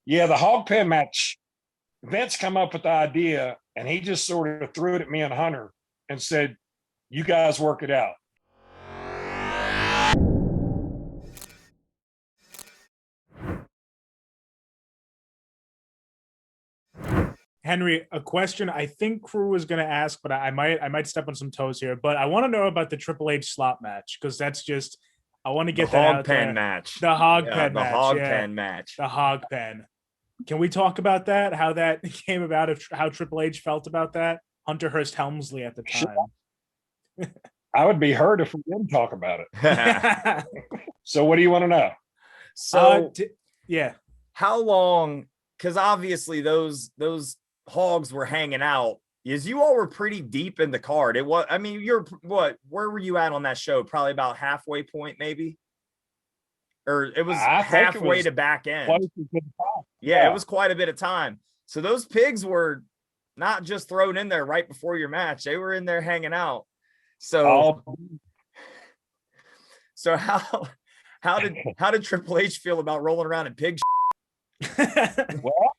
Yeah, the Hog Pen match. Vince come up with the idea, and he just sort of threw it at me and Hunter and said, "You guys work it out." Henry, a question I think Crew was going to ask, but I might step on some toes here. But I want to know about the Triple H slot match because that's just I want to get that out there. Match. The Hog Pen the match. Hog yeah. Pen match. The Hog Pen. Can we talk about that? How that came about? How Triple H felt about that? Hunter Hearst Helmsley at the time. I would be hurt if we didn't talk about it. So, what do you want to know? So, yeah, how long? Because obviously those hogs were hanging out. Is you all were pretty deep in the card. It was. I mean, you're what? Where were you at on that show? Probably about halfway point, maybe. Or it was halfway to back end. Yeah, it was quite a bit of time. So those pigs were not just thrown in there right before your match. They were in there hanging out. So how did Triple H feel about rolling around in pig shit? Well,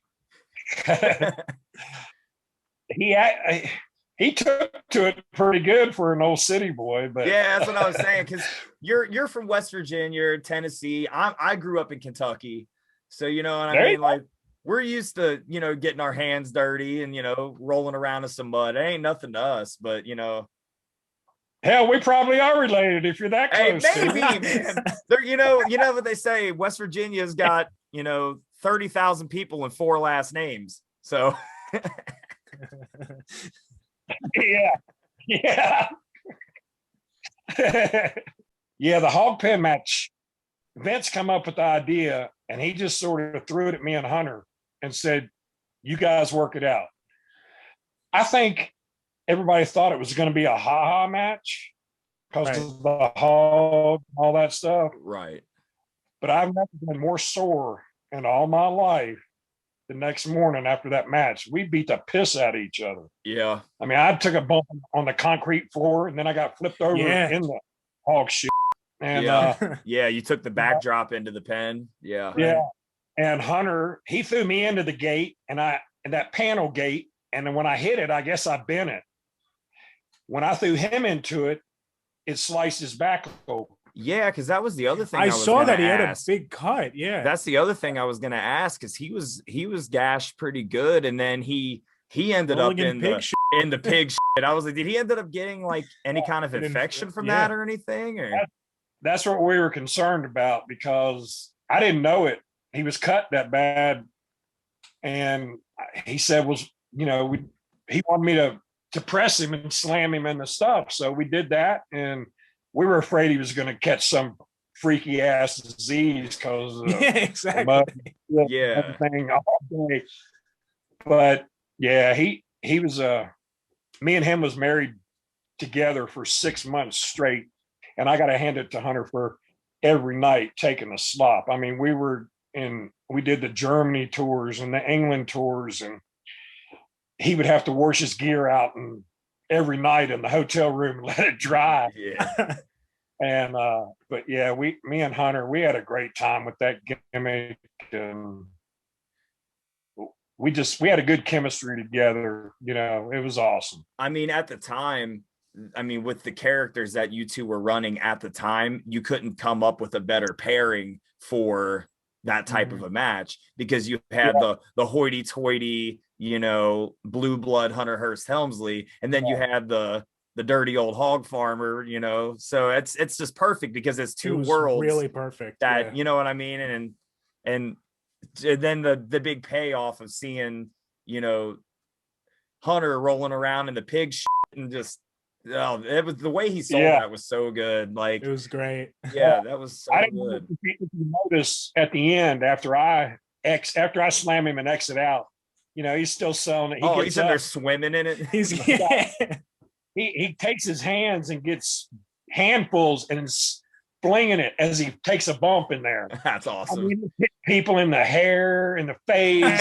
he took to it pretty good for an old city boy, but yeah, that's what I was saying. Because you're from West Virginia, Tennessee. I grew up in Kentucky, so you know what I mean. Like we're used to getting our hands dirty and rolling around in some mud. It ain't nothing to us, but hell, we probably are related if you're that close. Hey, maybe, man. There, you know what they say. West Virginia's got 30,000 people and 4 last names. So. Yeah. Yeah, the Hog Pen match. Vince come up with the idea, and he just sort of threw it at me and Hunter and said, "You guys work it out." I think everybody thought it was going to be a ha-ha match because of the hog, all that stuff. Right. But I've never been more sore in all my life the next morning after that match. We beat the piss out of each other. Yeah. I mean, I took a bump on the concrete floor, and then I got flipped over in the hog shit. And yeah, you took the backdrop into the pen. Yeah. Yeah. And Hunter, he threw me into the gate, and that panel gate, and then when I hit it, I guess I bent it. When I threw him into it, it sliced his back open. Yeah, because that was the other thing I saw that he had a big cut. Yeah, that's the other thing I was going to ask, because he was gashed pretty good, and then he ended up in the pig shit. I was like, did he end up getting like any kind of infection from that or anything? Or that's what we were concerned about, because I didn't know it. He was cut that bad, and he said he wanted me to press him and slam him in the stuff. So we did that, and we were afraid he was going to catch some freaky ass disease because exactly. Everything all day. But yeah, he was me and him was married together for 6 months straight, and I got to hand it to Hunter for every night taking a slop. I mean, we did the Germany tours and the England tours, and he would have to wash his gear out and every night in the hotel room and let it dry. Yeah. And but yeah, me and Hunter, we had a great time with that gimmick, and we had a good chemistry together. It was awesome. I mean, at the time, with the characters that you two were running at the time, you couldn't come up with a better pairing for that type of a match, because you had the hoity-toity, blue blood Hunter Hearst Helmsley, and then you had the dirty old hog farmer, so it's just perfect, because it's two worlds really perfect that, you know what I mean? And then the big payoff of seeing, Hunter rolling around in the pig shit and just, it was the way he sold that was so good. Like, it was great. Yeah, that was so good. If you notice at the end, after I slam him and exit out, he's still selling it. He's in there swimming in it. He takes his hands and gets handfuls and is flinging it as he takes a bump in there. That's awesome. Hit people in the hair, in the face.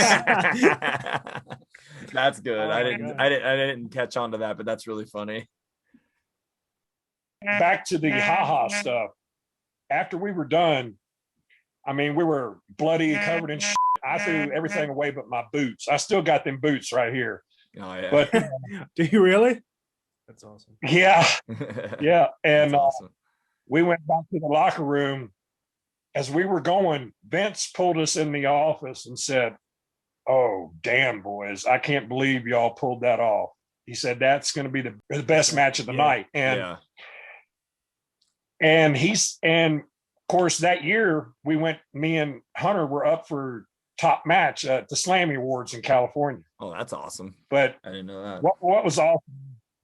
That's good. I didn't catch on to that, but that's really funny. Back to the haha stuff. After we were done, we were bloody, covered in shit. I threw everything away but my boots. I still got them boots right here. Oh yeah. But Do you really? That's awesome. yeah, yeah. And That's awesome. we went back to the locker room. As we were going, Vince pulled us in the office and said, "Oh, damn, boys, I can't believe y'all pulled that off." He said, "That's going to be the best match of the night." And and of course that year me and Hunter were up for top match at the Slammy Awards in California. Oh, that's awesome. But I didn't know that. What was awesome,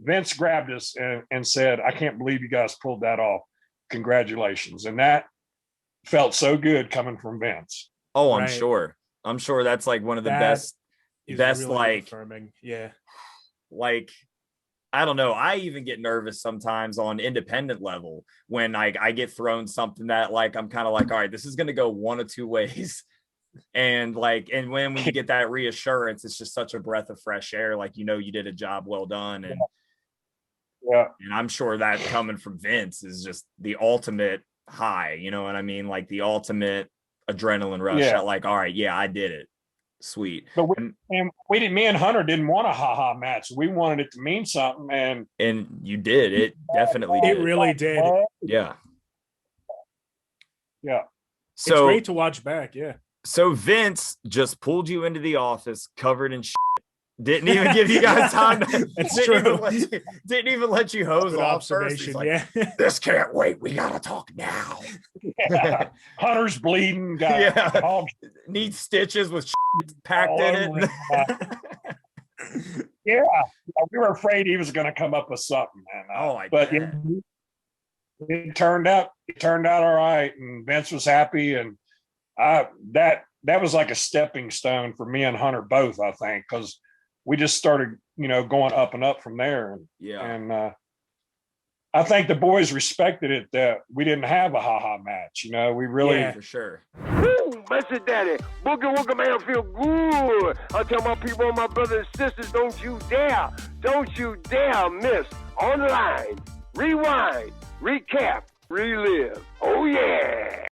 Vince grabbed us and said, "I can't believe you guys pulled that off. Congratulations." And that felt so good coming from Vince. Oh, I'm sure. I'm sure that's like one of the best really like affirming. Yeah. Like, I don't know. I even get nervous sometimes on independent level when I get thrown something that like I'm kind of like, all right, this is gonna go one of two ways. And when you get that reassurance, it's just such a breath of fresh air. Like, you did a job well done. And and I'm sure that coming from Vince is just the ultimate high, you know what I mean? Like the ultimate adrenaline rush. That like, all right, I did it. Sweet. But me and Hunter didn't want a ha-ha match. We wanted it to mean something, and you did. It definitely did. It really did. Yeah. Yeah. So it's great to watch back. Yeah. So Vince just pulled you into the office covered in shit. Didn't even give you guys time. Didn't even let you hose off first. He's like, this can't wait. We gotta talk now. Yeah. Hunter's bleeding. Needs stitches with shit packed in it. Yeah, we were afraid he was going to come up with something, man. But it turned out all right, and Vince was happy, and that was like a stepping stone for me and Hunter both, I think, because we just started, going up and up from there. And I think the boys respected it that we didn't have a ha-ha match. We really, for sure. Woo, Mr. Daddy, boogie woogie man feel good. I tell my people, my brothers and sisters, don't you dare miss online. Rewind, recap, relive. Oh yeah.